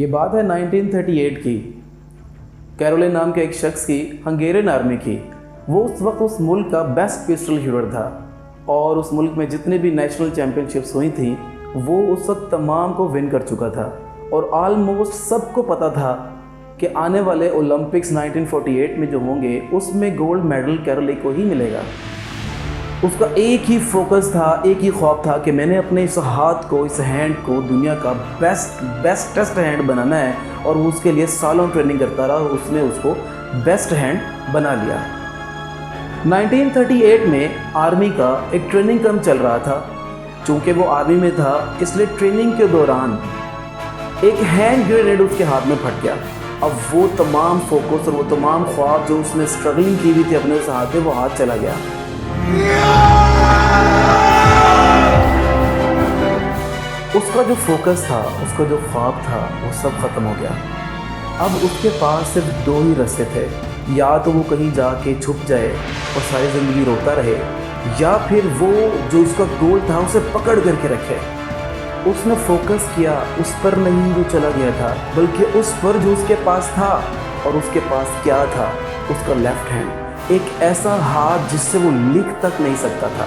ये बात है 1938 की। कैरोलिन नाम के एक शख्स की हंगेरियन आर्मी की। वो उस वक्त उस मुल्क का बेस्ट पिस्टल शूटर था और उस मुल्क में जितने भी नेशनल चैम्पियनशिप्स हुई थी वो उस वक्त तमाम को विन कर चुका था और ऑलमोस्ट सबको पता था कि आने वाले ओलंपिक्स 1948 में जो होंगे उसमें गोल्ड मेडल कैरोली को ही मिलेगा। उसका एक ही फोकस था, एक ही ख्वाब था कि मैंने अपने इस हाथ को, इस हैंड को दुनिया का बेस्टेस्ट हैंड बनाना है और वो उसके लिए सालों ट्रेनिंग करता रहा और उसने उसको बेस्ट हैंड बना लिया। 1938 में आर्मी का एक ट्रेनिंग कैंप चल रहा था। चूँकि वो आर्मी में था इसलिए ट्रेनिंग के दौरान एक हैंड ग्रेनेड उसके हाथ में फट गया। अब वो तमाम फोकस और वो तमाम ख्वाब जो उसने स्ट्रगलिंग की हुई थी अपने उस हाथ में, वो हाथ चला गया। उसका जो फोकस था, उसका जो ख्वाब था, वो सब ख़त्म हो गया। अब उसके पास सिर्फ दो ही रास्ते थे, या तो वो कहीं जाके छुप जाए और सारी ज़िंदगी रोता रहे, या फिर वो जो उसका गोल था उसे पकड़ करके रखे। उसने फोकस किया उस पर नहीं जो चला गया था, बल्कि उस पर जो उसके पास था। और उसके पास क्या था? उसका लेफ्ट हैंड, एक ऐसा हाथ जिससे वो लिख तक नहीं सकता था।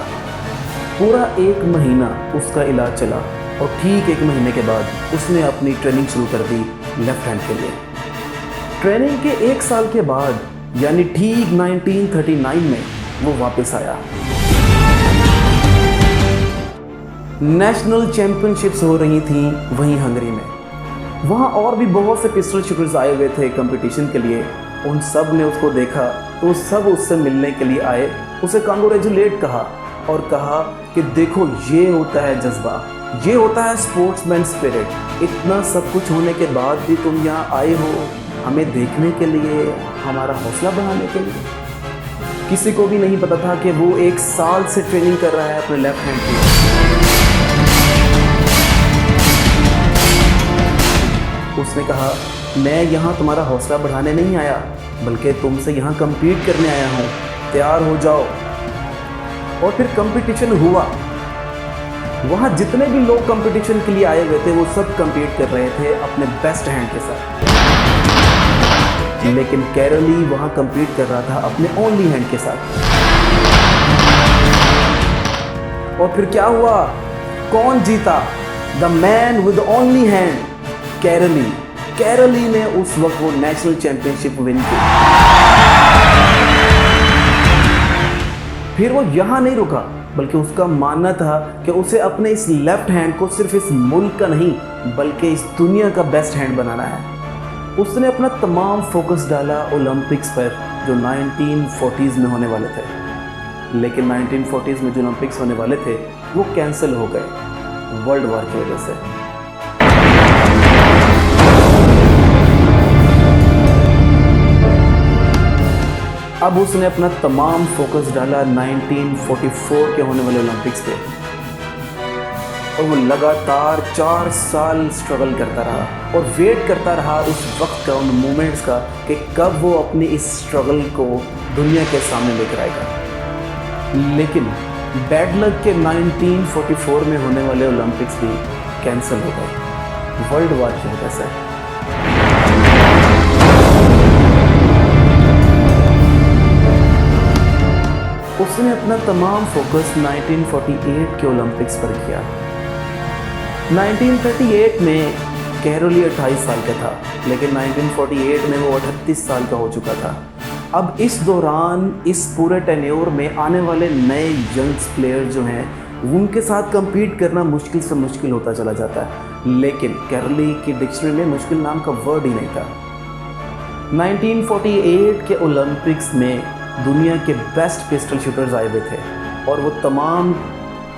पूरा 1 महीना उसका इलाज चला और ठीक 1 महीने के बाद उसने अपनी ट्रेनिंग शुरू कर दी लेफ्ट हैंड के लिए। ट्रेनिंग के 1 साल के बाद यानी ठीक 1939 में वो वापस आया। नेशनल चैंपियनशिप्स हो रही थी वहीं हंगरी में। वहाँ और भी बहुत से पिस्टल शूटर्स आए हुए थे कंपटीशन के लिए। उन सब ने उसको देखा तो सब उससे मिलने के लिए आए, उसे कांग्रेचुलेट कहा और कहा कि देखो ये होता है जज्बा, ये होता है स्पोर्ट्समैन स्पिरिट। इतना सब कुछ होने के बाद भी तुम यहाँ आए हो हमें देखने के लिए, हमारा हौसला बढ़ाने के लिए। किसी को भी नहीं पता था कि वो 1 साल से ट्रेनिंग कर रहा है अपने लेफ्ट हैंड की। उसने कहा मैं यहाँ तुम्हारा हौसला बढ़ाने नहीं आया, बल्कि तुमसे यहाँ compete करने आया हूँ, तैयार हो जाओ। और फिर कंपटीशन हुआ। वहाँ जितने भी लोग कंपटीशन के लिए आए हुए थे वो सब compete कर रहे थे अपने बेस्ट हैंड के साथ, लेकिन कैरोली वहाँ compete कर रहा था अपने ओनली हैंड के साथ। और फिर क्या हुआ? कौन जीता? The man with only hand, Caroli. Caroli ने उस वक्त वो नेशनल चैंपियनशिप विन की। फिर वो यहाँ नहीं रुका, बल्कि उसका मानना था कि उसे अपने इस लेफ्ट हैंड को सिर्फ इस मुल्क का नहीं बल्कि इस दुनिया का बेस्ट हैंड बनाना है। उसने अपना तमाम फोकस डाला ओलंपिक्स पर जो 1940s में होने वाले थे। लेकिन 1940s में जो ओलंपिक्स होने वाले थे वो कैंसिल हो गए वर्ल्ड वॉर की वजह से। अब उसने अपना तमाम फोकस डाला 1944 के होने वाले ओलंपिक्स पे और वो लगातार 4 साल स्ट्रगल करता रहा और वेट करता रहा उस वक्त का, उन मोमेंट्स का कि कब वो अपनी इस स्ट्रगल को दुनिया के सामने लेकर आएगा। लेकिन बैड लक के 1944 में होने वाले ओलंपिक्स भी कैंसिल हो गए वर्ल्ड वॉर की वजह से। उसने अपना तमाम फोकस 1948 के ओलंपिक्स पर किया। 1938 में कैरोली 28 साल का था, लेकिन 1948 में वो 38 साल का हो चुका था। अब इस दौरान इस पूरे टेन्योर में आने वाले नए यंग्स प्लेयर जो हैं उनके साथ compete करना मुश्किल से मुश्किल होता चला जाता है। लेकिन कैरोली की डिक्शनरी में मुश्किल नाम का वर्ड ही नहीं था। 1948 के ओलंपिक्स में दुनिया के बेस्ट पिस्टल शूटर्स आए हुए थे और वो तमाम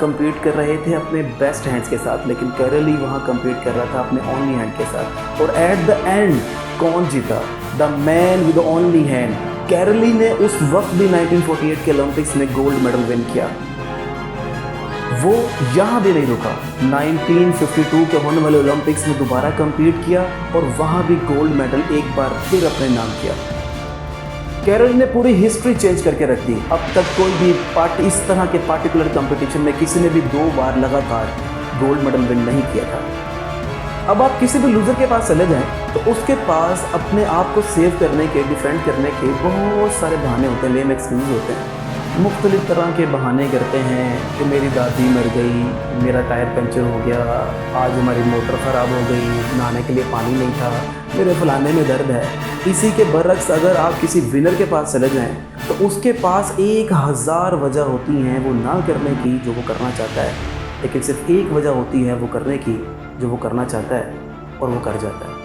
compete कर रहे थे अपने बेस्ट हैंड्स के साथ, लेकिन कैरोली वहाँ compete कर रहा था अपने ओनली हैंड के साथ। और एट द एंड कौन जीता? The man with only hand. Caroli ने उस वक्त भी 1948 के ओलंपिक्स में गोल्ड मेडल विन किया। वो यहाँ भी नहीं रुका, 1952 के होने वाले ओलंपिक्स में दोबारा compete किया और वहाँ भी गोल्ड मेडल एक बार फिर अपने नाम किया। कैरोली ने पूरी हिस्ट्री चेंज करके रख दी। अब तक कोई भी इस तरह के पार्टिकुलर कंपटीशन में किसी ने भी 2 बार लगातार गोल्ड मेडल विन नहीं किया था। अब आप किसी भी लूज़र के पास चले जाएं तो उसके पास अपने आप को सेव करने के, डिफेंड करने के बहुत सारे बहाने होते हैं, लेम एक्सक्यूज़ होते हैं। मुख्तलिफ़ तरह के बहाने करते हैं कि मेरी दादी मर गई, मेरा टायर पंचर हो गया, आज हमारी मोटर ख़राब हो गई, नहाने के लिए पानी नहीं था, मेरे फलाने में दर्द है। इसी के बरक्स अगर आप किसी विनर के पास चले जाएं तो उसके पास 1000 वजह होती हैं वो ना करने की जो वो करना चाहता है, लेकिन सिर्फ एक वजह होती है वो करने की जो वो करना चाहता है, और वो कर जाता है।